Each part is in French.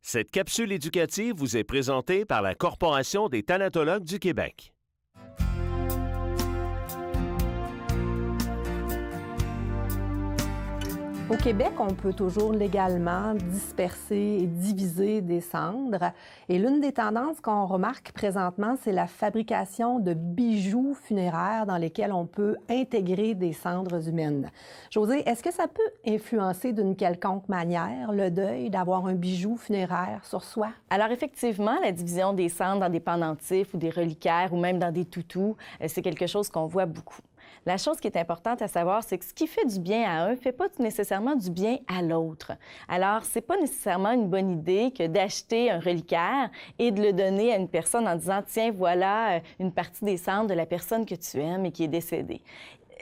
Cette capsule éducative vous est présentée par la Corporation des thanatologues du Québec. Au Québec, on peut toujours légalement disperser et diviser des cendres. Et l'une des tendances qu'on remarque présentement, c'est la fabrication de bijoux funéraires dans lesquels on peut intégrer des cendres humaines. Josée, est-ce que ça peut influencer d'une quelconque manière le deuil d'avoir un bijou funéraire sur soi? Alors effectivement, la division des cendres dans des pendentifs ou des reliquaires ou même dans des toutous, c'est quelque chose qu'on voit beaucoup. La chose qui est importante à savoir, c'est que ce qui fait du bien à un ne fait pas nécessairement du bien à l'autre. Alors, ce n'est pas nécessairement une bonne idée que d'acheter un reliquaire et de le donner à une personne en disant « Tiens, voilà une partie des cendres de la personne que tu aimes et qui est décédée ».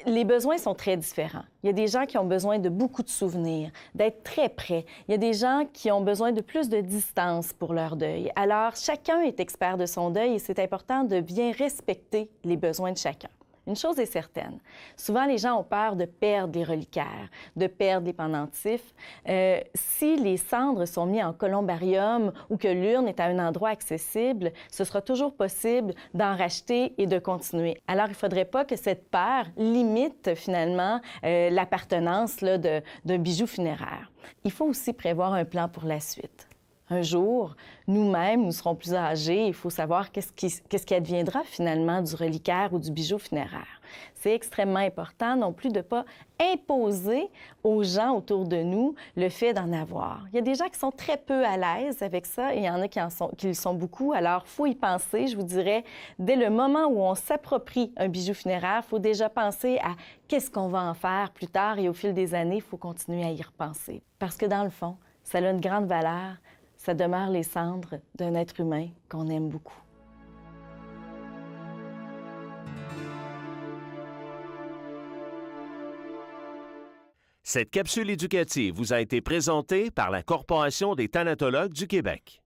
Les besoins sont très différents. Il y a des gens qui ont besoin de beaucoup de souvenirs, d'être très près. Il y a des gens qui ont besoin de plus de distance pour leur deuil. Alors, chacun est expert de son deuil et c'est important de bien respecter les besoins de chacun. Une chose est certaine, souvent les gens ont peur de perdre les reliquaires, de perdre les pendentifs. Si les cendres sont mises en columbarium ou que l'urne est à un endroit accessible, ce sera toujours possible d'en racheter et de continuer. Alors, il ne faudrait pas que cette peur limite finalement l'appartenance d'un bijou funéraire. Il faut aussi prévoir un plan pour la suite. Un jour, nous-mêmes, nous serons plus âgés. Il faut savoir qu'est-ce qui adviendra finalement du reliquaire ou du bijou funéraire. C'est extrêmement important non plus de ne pas imposer aux gens autour de nous le fait d'en avoir. Il y a des gens qui sont très peu à l'aise avec ça et il y en a qui le sont beaucoup. Alors, il faut y penser, je vous dirais, dès le moment où on s'approprie un bijou funéraire, il faut déjà penser à qu'est-ce qu'on va en faire plus tard et au fil des années, il faut continuer à y repenser. Parce que dans le fond, ça a une grande valeur. Ça demeure les cendres d'un être humain qu'on aime beaucoup. Cette capsule éducative vous a été présentée par la Corporation des thanatologues du Québec.